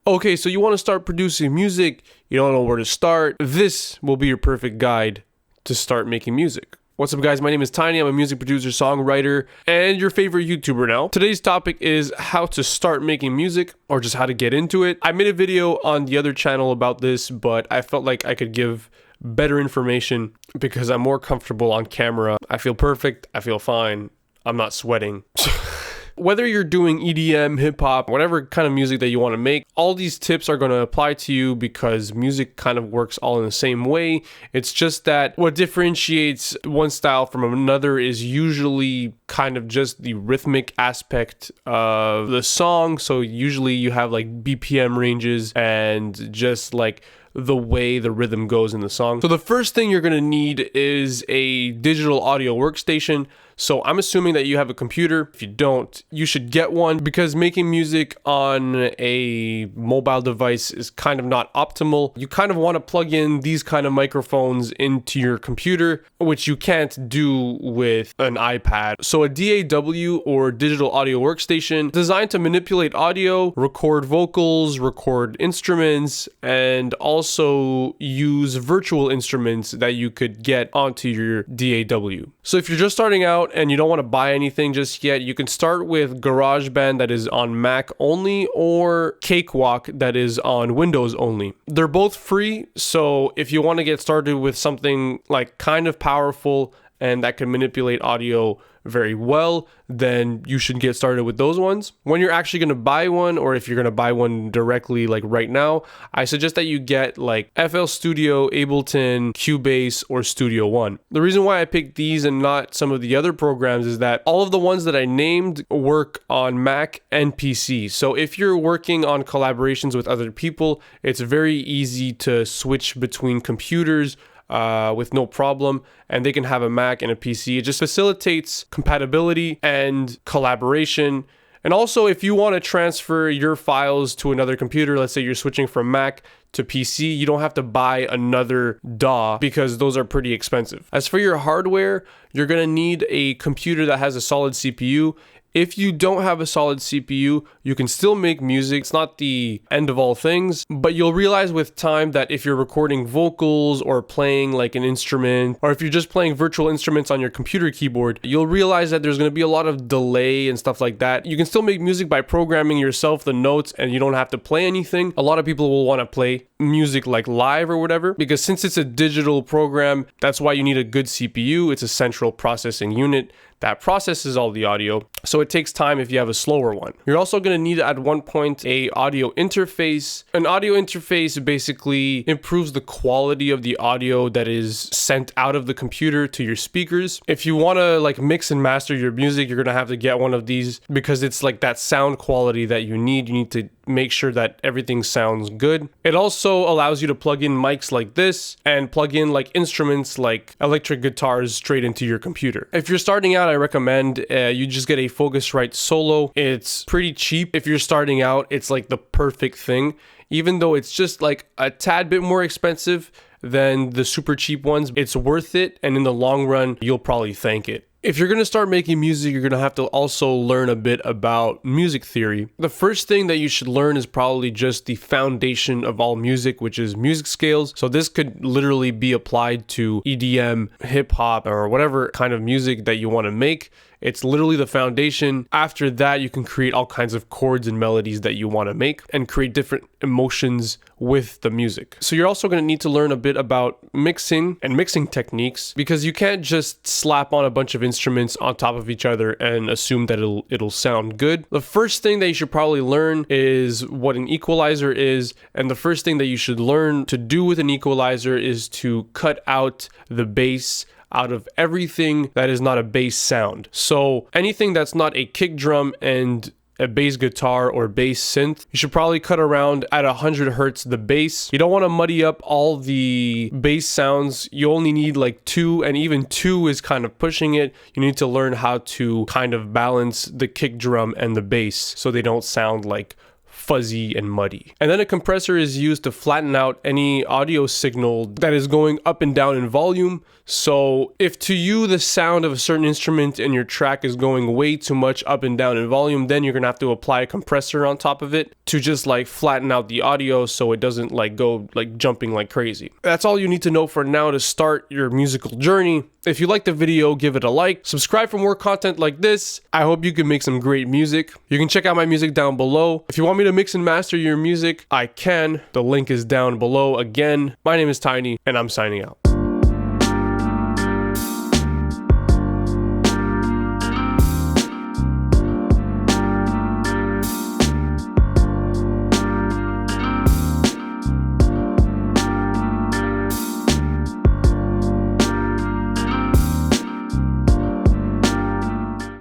Okay, so you want to start producing music, you don't know where to start. This will be your perfect guide to start making music. What's up guys, my name is Tiny, I'm a music producer, songwriter, and your favorite YouTuber now. Today's topic is how to start making music, or just how to get into it. I made a video on the other channel about this, but I felt like I could give better information because I'm more comfortable on camera. I feel perfect, I feel fine, I'm not sweating. Whether you're doing EDM, hip hop, whatever kind of music that you want to make, all these tips are going to apply to you because music kind of works all in the same way. It's just that what differentiates one style from another is usually kind of just the rhythmic aspect of the song. So usually you have like BPM ranges and just like the way the rhythm goes in the song. So the first thing you're going to need is a digital audio workstation. So I'm assuming that you have a computer. If you don't, you should get one because making music on a mobile device is kind of not optimal. You kind of want to plug in these kind of microphones into your computer, which you can't do with an iPad. So a DAW, or digital audio workstation, designed to manipulate audio, record vocals, record instruments, and also use virtual instruments that you could get onto your DAW. So if you're just starting out and you don't want to buy anything just yet, you can start with GarageBand that is on Mac only, or Cakewalk that is on Windows only. They're both free, so if you want to get started with something like kind of powerful and that can manipulate audio very well, then you should get started with those ones. When you're actually going to buy one, or if you're going to buy one directly like right now, I suggest that you get like FL Studio, Ableton, Cubase, or Studio One. The reason why I picked these and not some of the other programs is that all of the ones that I named work on Mac and PC. So if you're working on collaborations with other people, it's very easy to switch between computers with no problem, and they can have a Mac and a PC. It just facilitates compatibility and collaboration. And also, if you want to transfer your files to another computer, let's say you're switching from Mac to PC, you don't have to buy another DAW because those are pretty expensive. As for your hardware, you're going to need a computer that has a solid CPU. If you don't have a solid CPU, you can still make music. It's not the end of all things, but you'll realize with time that if you're recording vocals or playing like an instrument, or if you're just playing virtual instruments on your computer keyboard, you'll realize that there's going to be a lot of delay and stuff like that. You can still make music by programming yourself the notes and you don't have to play anything. A lot of people will want to play music like live or whatever, because since it's a digital program, that's why you need a good CPU. It's a central processing unit that processes all the audio, so it takes time if you have a slower one. You're also going to need at one point a audio interface. An audio interface basically improves the quality of the audio that is sent out of the computer to your speakers. If you want to like mix and master your music, you're going to have to get one of these because it's like that sound quality that you need. You need to make sure that everything sounds good. It also allows you to plug in mics like this and plug in like instruments like electric guitars straight into your computer. If you're starting out, I recommend you just get a Focusrite Solo. It's pretty cheap. If you're starting out, it's like the perfect thing, even though it's just like a tad bit more expensive than the super cheap ones. It's worth it, and in the long run, you'll probably thank it. If you're going to start making music, you're going to have to also learn a bit about music theory. The first thing that you should learn is probably just the foundation of all music, which is music scales. So this could literally be applied to EDM, hip hop, or whatever kind of music that you want to make. It's literally the foundation. After that, you can create all kinds of chords and melodies that you want to make and create different emotions with the music. So you're also going to need to learn a bit about mixing and mixing techniques, because you can't just slap on a bunch of instruments on top of each other and assume that it'll sound good. The first thing that you should probably learn is what an equalizer is, and the first thing that you should learn to do with an equalizer is to cut out the bass out of everything that is not a bass sound. So anything that's not a kick drum and a bass guitar or bass synth, you should probably cut around at 100 hertz the bass. You don't want to muddy up all the bass sounds. You only need like 2, and even 2 is kind of pushing it. You need to learn how to kind of balance the kick drum and the bass so they don't sound like fuzzy and muddy. And then a compressor is used to flatten out any audio signal that is going up and down in volume. So if to you the sound of a certain instrument in your track is going way too much up and down in volume, then you're gonna have to apply a compressor on top of it to just like flatten out the audio so it doesn't like go like jumping like crazy. That's all you need to know for now to start your musical journey. If you like the video, give it a like, subscribe for more content like this. I hope you can make some great music. You can check out my music down below. If you want me to mix and master your music, I can. The link is down below. Again, my name is Tiny, and I'm signing out.